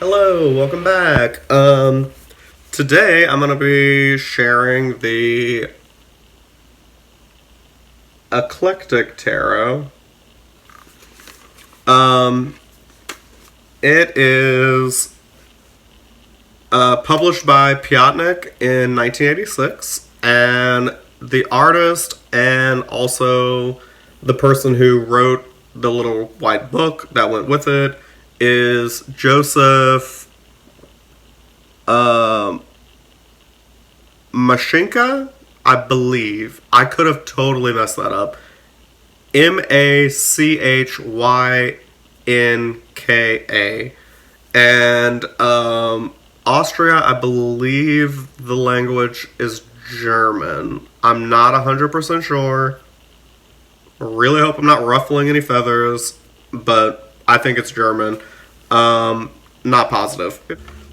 Hello, welcome back. Today I'm gonna be sharing the Eclectic Tarot. Um, it is published by Piatnik in 1986, and the artist and also the person who wrote the little white book that went with it is Joseph Mashinka, I believe. I could have totally messed that up. MachyNka. And Austria, I believe the language is German. I'm not 100% sure. Really hope I'm not ruffling any feathers, but I think it's German. Not positive.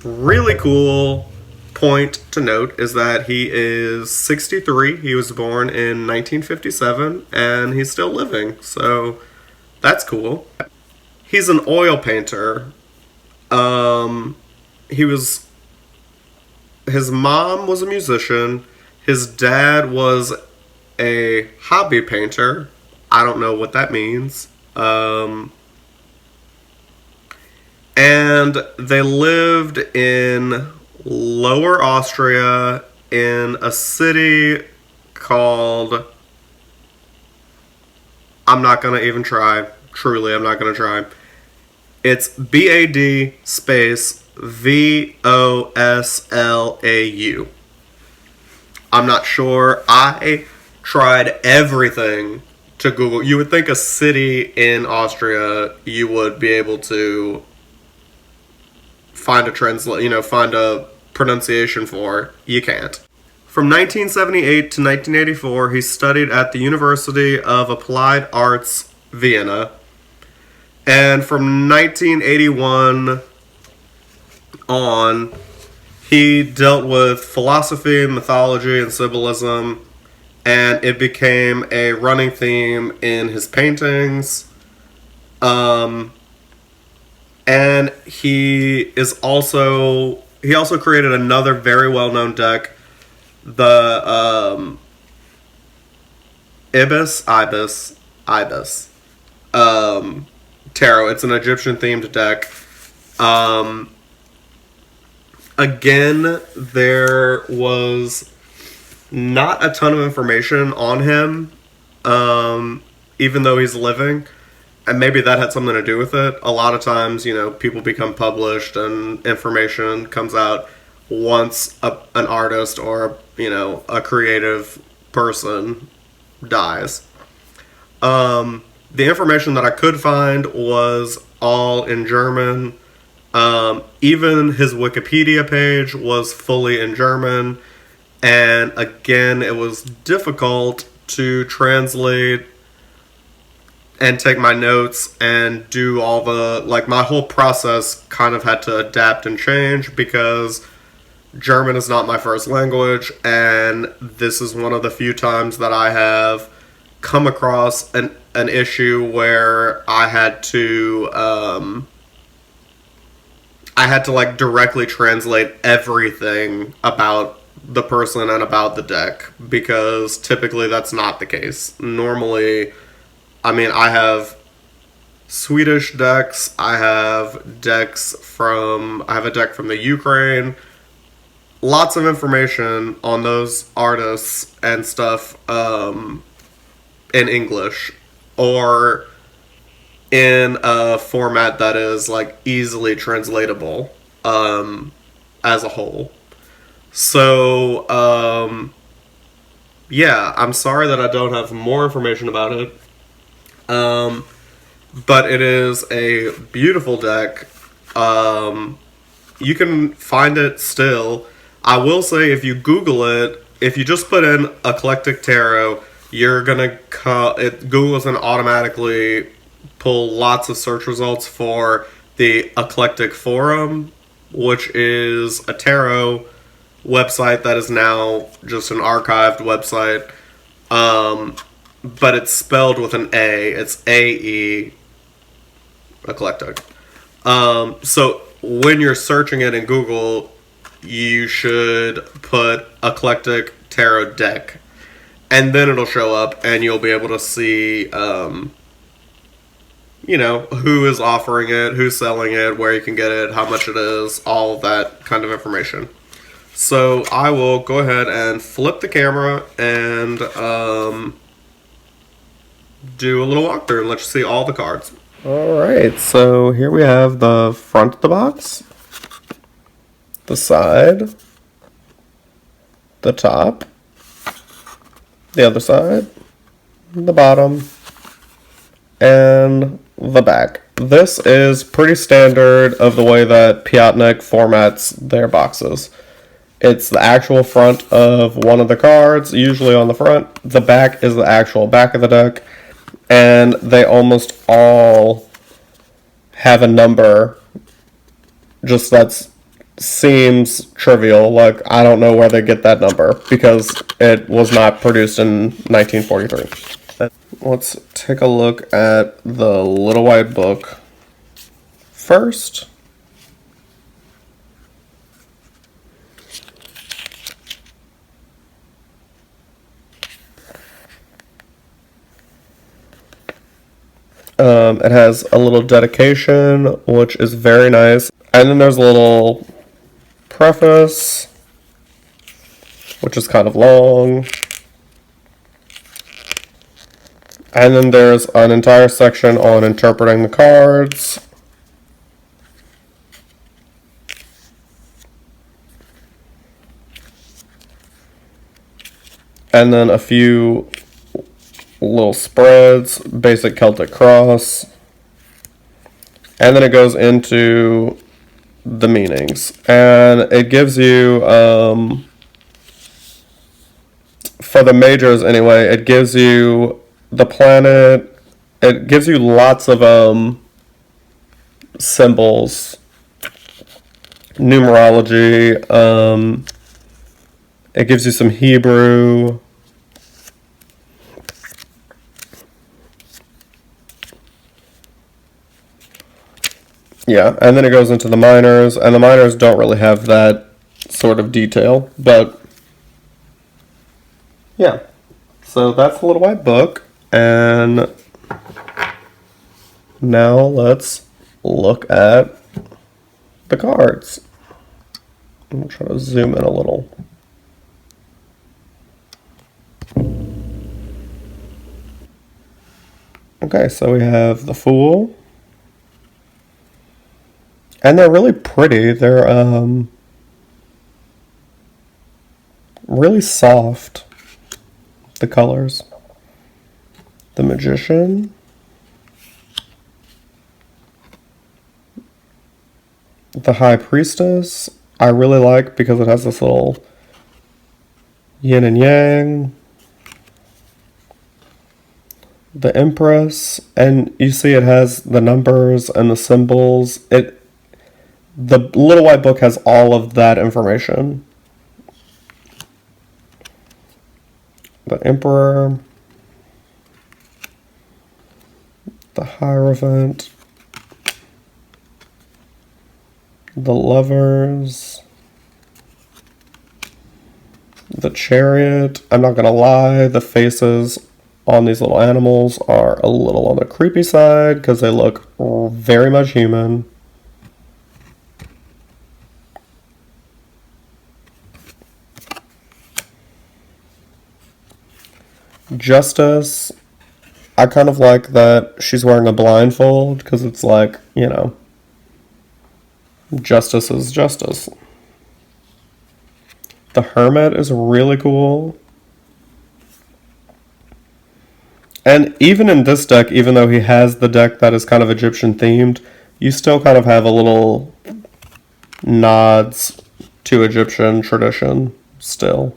Really cool point to note is that he is 63. He was born in 1957 and he's still living. So that's cool. He's an oil painter. He was his mom was a musician. His dad was a hobby painter. I don't know what that means. And they lived in Lower Austria in a city called... I'm not going to even try. Truly, I'm not going to try. It's BAD space VOSLAU. I'm not sure. I tried everything to Google. You would think a city in Austria you would be able to find a pronunciation for. You can't. From 1978 to 1984, he studied at the University of Applied Arts, Vienna. And from 1981 on, he dealt with philosophy, mythology, and symbolism, and it became a running theme in his paintings. And he also created another very well-known deck, the Ibis Tarot. It's an Egyptian-themed deck. Again, there was not a ton of information on him, even though he's living. And maybe that had something to do with it. A lot of times, people become published and information comes out once an artist or, a creative person dies. The information that I could find was all in German. Even his Wikipedia page was fully in German. And again, it was difficult to translate and take my notes and do all the, my whole process kind of had to adapt and change because German is not my first language, and this is one of the few times that I have come across an issue where I had to directly translate everything about the person and about the deck, because typically that's not the case. Normally, I have Swedish decks, I have a deck from the Ukraine, lots of information on those artists and stuff in English, or in a format that is, easily translatable as a whole. So, yeah, I'm sorry that I don't have more information about it. But it is a beautiful deck. You can find it still. I will say, if you Google it, if you just put in Eclectic Tarot, you're gonna Google's gonna automatically pull lots of search results for the Eclectic Forum, which is a tarot website that is now just an archived website. But it's spelled with an A. It's A-E, Eclectic. So when you're searching it in Google, you should put Eclectic Tarot deck, and then it'll show up, and you'll be able to see, who is offering it, who's selling it, where you can get it, how much it is, all of that kind of information. So I will go ahead and flip the camera and do a little walkthrough and let you see all the cards. Alright, so here we have the front of the box, the side, the top, the other side, the bottom, and the back. This is pretty standard of the way that Piatnik formats their boxes. It's the actual front of one of the cards, usually on the front. The back is the actual back of the deck. And they almost all have a number. Just that seems trivial. Like, I don't know where they get that number because it was not produced in 1943. Let's take a look at the Little White Book first. It has a little dedication, which is very nice. And then there's a little preface, which is kind of long. And then there's an entire section on interpreting the cards. And then a few little spreads, basic Celtic cross, and then it goes into the meanings, and it gives you for the majors anyway, it gives you the planet, it gives you lots of symbols, numerology, it gives you some Hebrew. Yeah, and then it goes into the minors, and the minors don't really have that sort of detail, but yeah. So that's the Little White Book, and now let's look at the cards. I'm going to try to zoom in a little. Okay, so we have the Fool. And they're really pretty. They're really soft, the colors. The Magician. The High Priestess, I really like because it has this little yin and yang. The Empress, and you see it has the numbers and the symbols. The Little White Book has all of that information. The Emperor, the Hierophant, the Lovers, the Chariot. I'm not gonna lie, the faces on these little animals are a little on the creepy side because they look very much human. Justice, I kind of like that she's wearing a blindfold because it's like, justice is justice. The Hermit is really cool. And even in this deck, even though he has the deck that is kind of Egyptian themed, you still kind of have a little nods to Egyptian tradition still.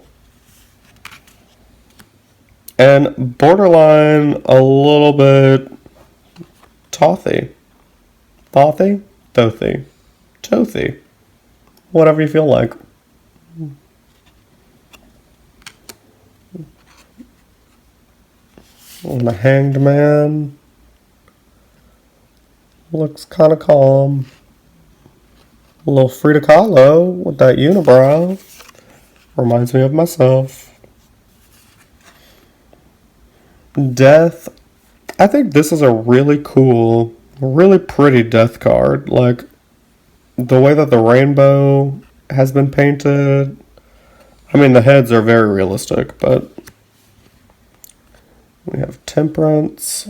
And borderline a little bit Tothy. Thothy? Thothy. Tothy. Whatever you feel like. And the Hanged Man looks kind of calm. A little Frida Kahlo with that unibrow. Reminds me of myself. Death. I think this is a really cool, really pretty death card. Like, the way that the rainbow has been painted. I mean, the heads are very realistic, but we have Temperance.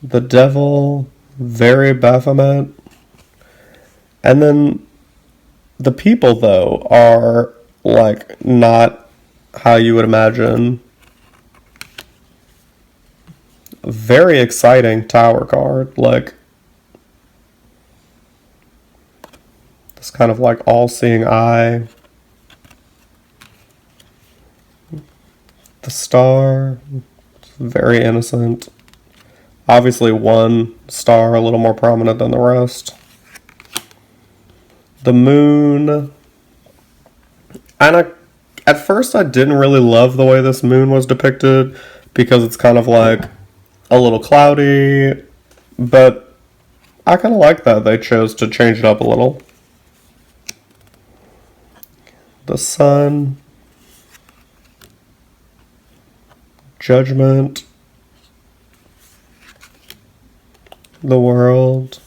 The Devil, very Baphomet. And then the people, though, are, like, not how you would imagine. A very exciting Tower card. Like, this kind of, like, all-seeing eye. The Star, very innocent. Obviously, one star a little more prominent than the rest. The Moon. And at first, I didn't really love the way this moon was depicted because it's kind of like a little cloudy, but I kind of like that they chose to change it up a little. The Sun. Judgment. The World.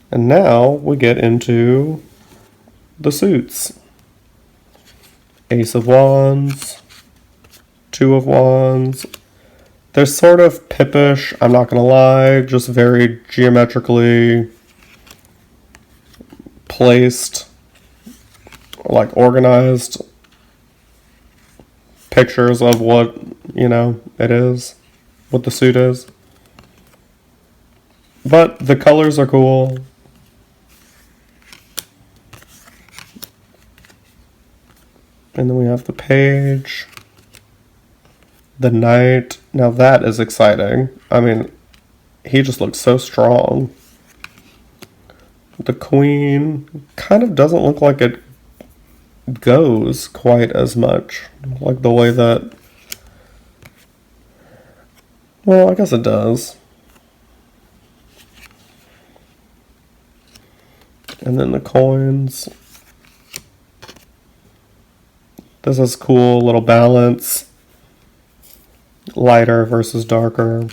And now we get into the suits. Ace of Wands. Two of Wands. They're sort of pippish, I'm not gonna lie, just very geometrically placed, like organized pictures of what, it is, what the suit is. But the colors are cool. And then we have the Page. The Knight. Now that is exciting. I mean, he just looks so strong. The Queen kind of doesn't look like it goes quite as much. Like the way that... Well, I guess it does. And then the coins. This is cool, little balance. Lighter versus darker.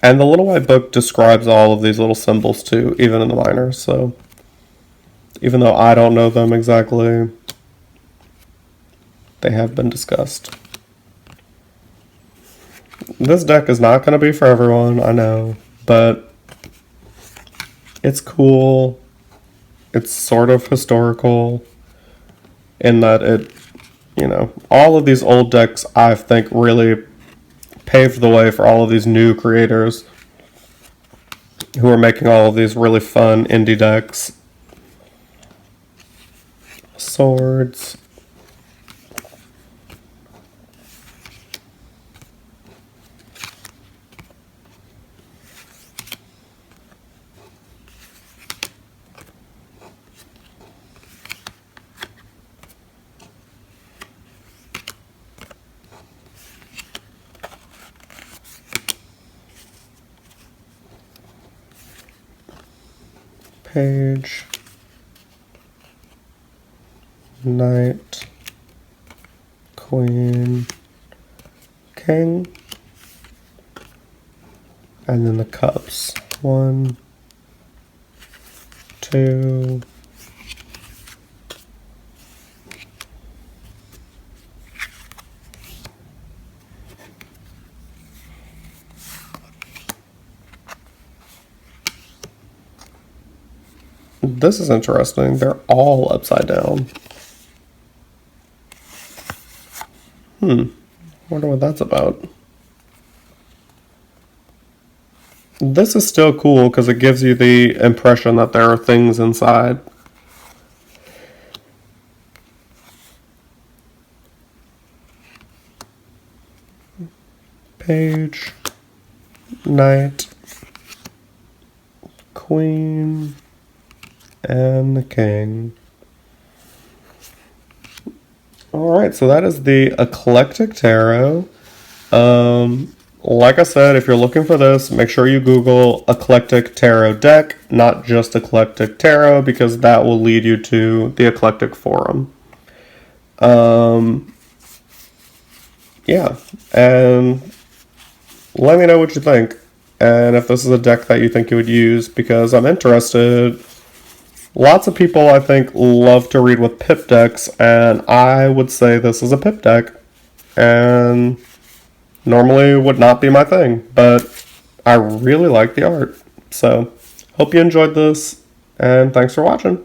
And the Little White Book describes all of these little symbols too, even in the minors, so even though I don't know them exactly, they have been discussed. This deck is not going to be for everyone, I know, but it's cool. It's sort of historical in that it, all of these old decks I think really paved the way for all of these new creators who are making all of these really fun indie decks. Swords. Page. Knight. Queen. King. And then the cups. 1, 2. This is interesting. They're all upside down. Wonder what that's about. This is still cool because it gives you the impression that there are things inside. Page. Knight. Queen. And the King. Alright, so that is the Eclectic Tarot. Like I said, if you're looking for this, make sure you Google Eclectic Tarot deck, not just Eclectic Tarot, because that will lead you to the Eclectic Forum. Yeah, and let me know what you think, and if this is a deck that you think you would use, because I'm interested. Lots of people, I think, love to read with pip decks, and I would say this is a pip deck, and normally would not be my thing, but I really like the art. So, hope you enjoyed this, and thanks for watching.